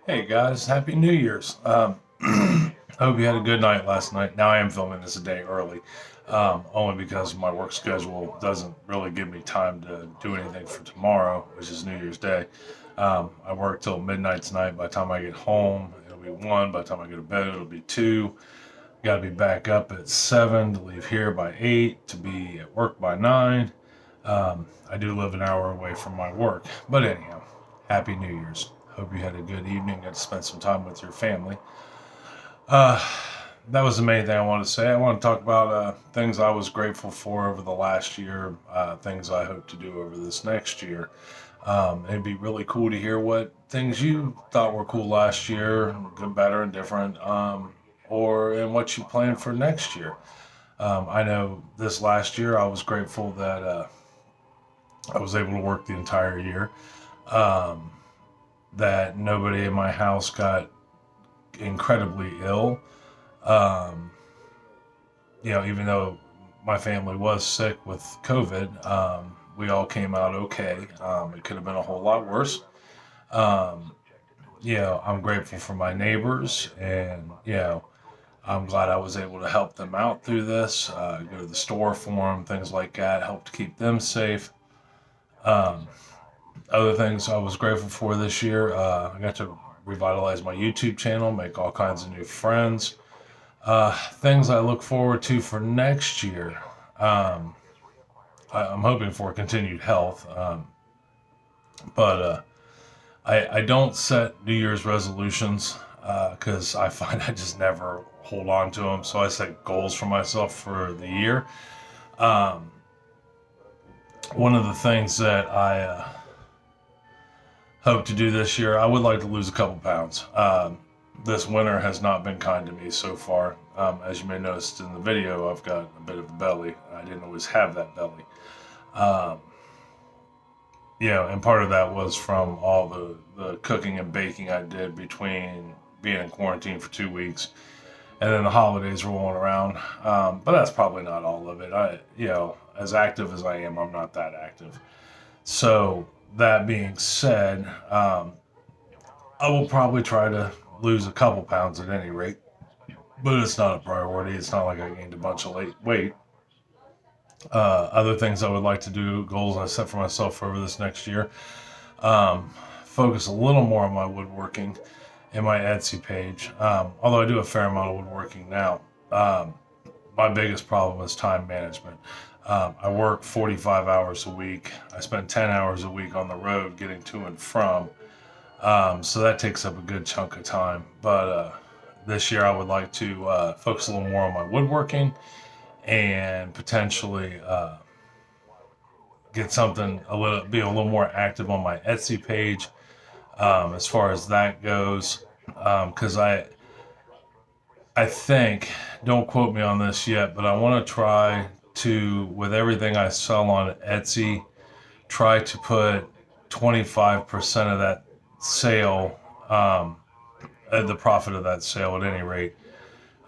Hey guys, Happy New Year's. I hope you had a good night last night. Now I am filming this a day early, only because my work schedule doesn't really give me time to do anything for tomorrow, which is New Year's Day. I work till midnight tonight. By the time I get home, it'll be 1. By the time I go to bed, it'll be 2. Got to be back up at 7 to leave here by 8 to be at work by 9. I do live an hour away from my work. But anyhow, Happy New Year's. Hope you had a good evening. Got to spend some time with your family. Uh, that was the main thing I wanted to say. I want to talk about things I was grateful for over the last year, things I hope to do over this next year. It'd be really cool to hear what things you thought were cool last year, good, better, and different, or and what you plan for next year. I know this last year I was grateful that I was able to work the entire year. Um, that nobody in my house got incredibly ill. Um, Even though my family was sick with COVID, we all came out okay. It could have been a whole lot worse. Um, I'm grateful for my neighbors, and I'm glad I was able to help them out through this. Go to the store for them, things like that, help to keep them safe. Um, Other things I was grateful for this year, I got to revitalize my YouTube channel, make all kinds of new friends. Things I look forward to for next year. Um, I'm hoping for continued health, but I don't set New Year's resolutions because I find I just never hold on to them. So I set goals for myself for the year. Um, One of the things that I hope to do this year, I would like to lose a couple pounds. This winter has not been kind to me so far. As you may notice in the video, I've got a bit of a belly. I didn't always have that belly. Um, and part of that was from all the cooking and baking I did between being in quarantine for 2 weeks and then the holidays rolling around. But that's probably not all of it. As active as I am, I'm not that active. So that being said, I will probably try to lose a couple pounds at any rate, but it's not a priority. It's not like I gained a bunch of weight. Other things I would like to do, goals I set for myself over this next year, um, focus a little more on my woodworking and my Etsy page. Although I do a fair amount of woodworking now, um, my biggest problem is time management. I work 45 hours a week. I spend 10 hours a week on the road getting to and from. So that takes up a good chunk of time. But this year I would like to focus a little more on my woodworking and potentially get something be a little more active on my Etsy page as far as that goes. Because I think, don't quote me on this yet, but I want to try to, with everything I sell on Etsy, try to put 25% of that sale, the profit of that sale at any rate,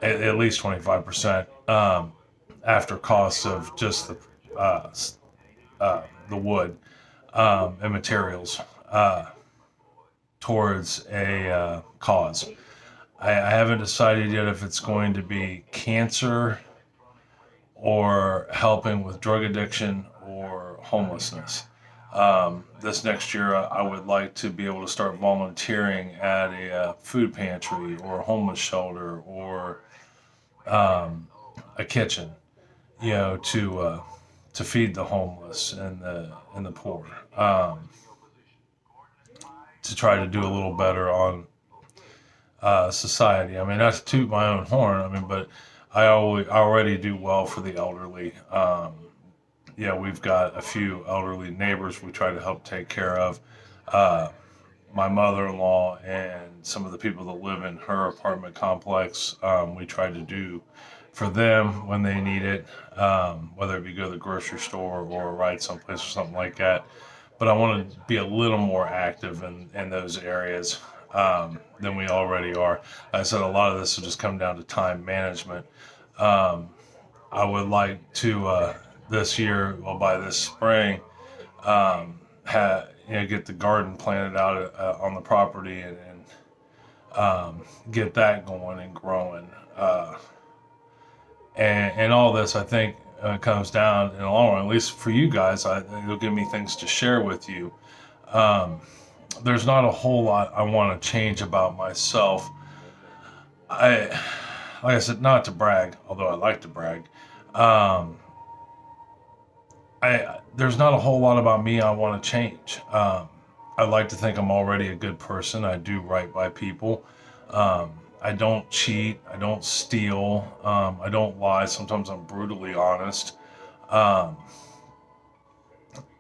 at least 25%, after costs of just uh, the wood and materials towards a cause. I haven't decided yet if it's going to be cancer or helping with drug addiction or homelessness. This next year, I would like to be able to start volunteering at a food pantry or a homeless shelter or a kitchen, to feed the homeless and the poor. To try to do a little better on society. I mean, not to toot my own horn. I mean, but I already do well for the elderly. We've got a few elderly neighbors we try to help take care of. Uh, my mother-in-law and some of the people that live in her apartment complex, we try to do for them when they need it, whether it be go to the grocery store or ride someplace or something like that. But I want to be a little more active in those areas than we already are. Like I said, a lot of this will just come down to time management. Um, I would like to this year, well, by this spring, get the garden planted out on the property and get that going and growing. And all this, I think, comes down in the long run, at least for you guys, it'll give me things to share with you. Um, there's not a whole lot I want to change about myself. I, like I said, not to brag, although I like to brag. Um, there's not a whole lot about me I want to change. I like to think I'm already a good person. I do right by people. I don't cheat. I don't steal. I don't lie. Sometimes I'm brutally honest. Um,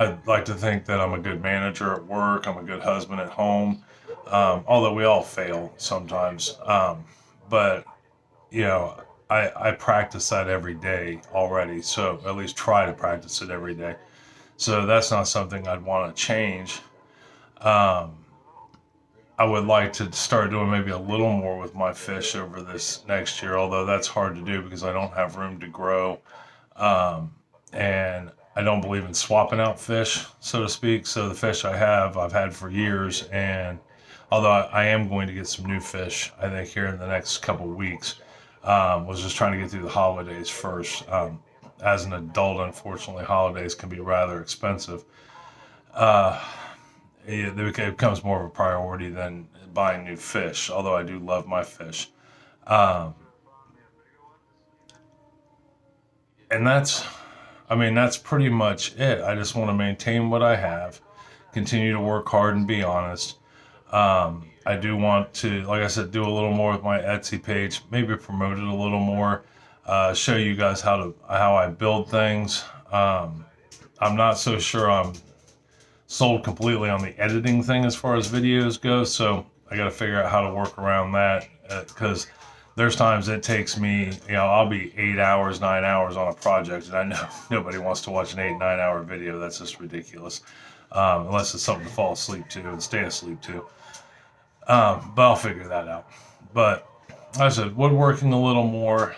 I like to think that I'm a good manager at work. I'm a good husband at home. Although we all fail sometimes. But you know, I practice that every day already. So at least try to practice it every day. So that's not something I'd want to change. Um, I would like to start doing maybe a little more with my fish over this next year, although that's hard to do because I don't have room to grow. Um, and I don't believe in swapping out fish, so to speak. So the fish I've had for years. And although I am going to get some new fish, I think here in the next couple of weeks, was just trying to get through the holidays first. As an adult, unfortunately, holidays can be rather expensive. Uh, it becomes more of a priority than buying new fish, although I do love my fish. Um, and I mean, that's pretty much it. I just want to maintain what I have, continue to work hard and be honest. I do want to, like I said, do a little more with my Etsy page, maybe promote it a little more, show you guys how I build things. I'm not so sure I'm sold completely on the editing thing as far as videos go, so I got to figure out how to work around that because there's times it takes me, I'll be 8 hours, 9 hours on a project, and I know nobody wants to watch an 8, 9 hour video. That's just ridiculous, unless it's something to fall asleep to and stay asleep to. But I'll figure that out. But like I said, woodworking a little more,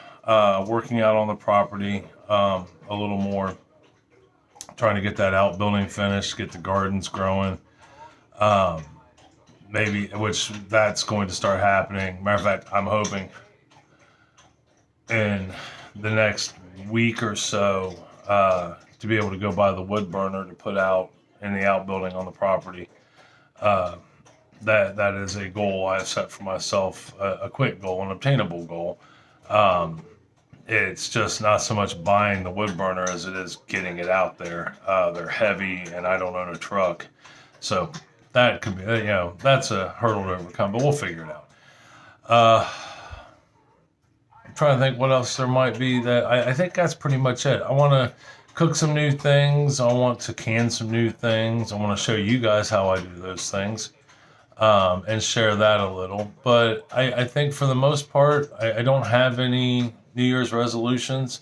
working out on the property a little more, trying to get that outbuilding finished, get the gardens growing. Um, Maybe, which that's going to start happening. Matter of fact, I'm hoping in the next week or so to be able to go buy the wood burner to put out in the outbuilding on the property. Uh, that is a goal I have set for myself, a quick goal, an obtainable goal. Um, it's just not so much buying the wood burner as it is getting it out there. They're heavy, and I don't own a truck, so that could be, that's a hurdle to overcome. But we'll figure it out. Uh, I'm trying to think what else there might be. That I think that's pretty much it. I want to cook some new things. I want to can some new things. I want to show you guys how I do those things, and share that a little. But I think for the most part, I don't have any New Year's resolutions.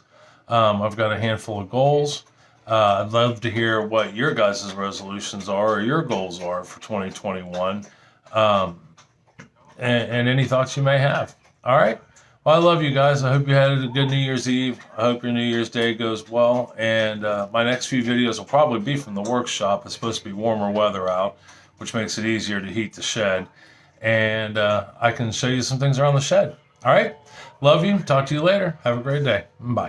I've got a handful of goals. I'd love to hear what your guys' resolutions are or your goals are for 2021, um, and any thoughts you may have. All right. Well, I love you guys. I hope you had a good New Year's Eve. I hope your New Year's Day goes well. And my next few videos will probably be from the workshop. It's supposed to be warmer weather out, which makes it easier to heat the shed. And I can show you some things around the shed. All right. Love you. Talk to you later. Have a great day. Bye.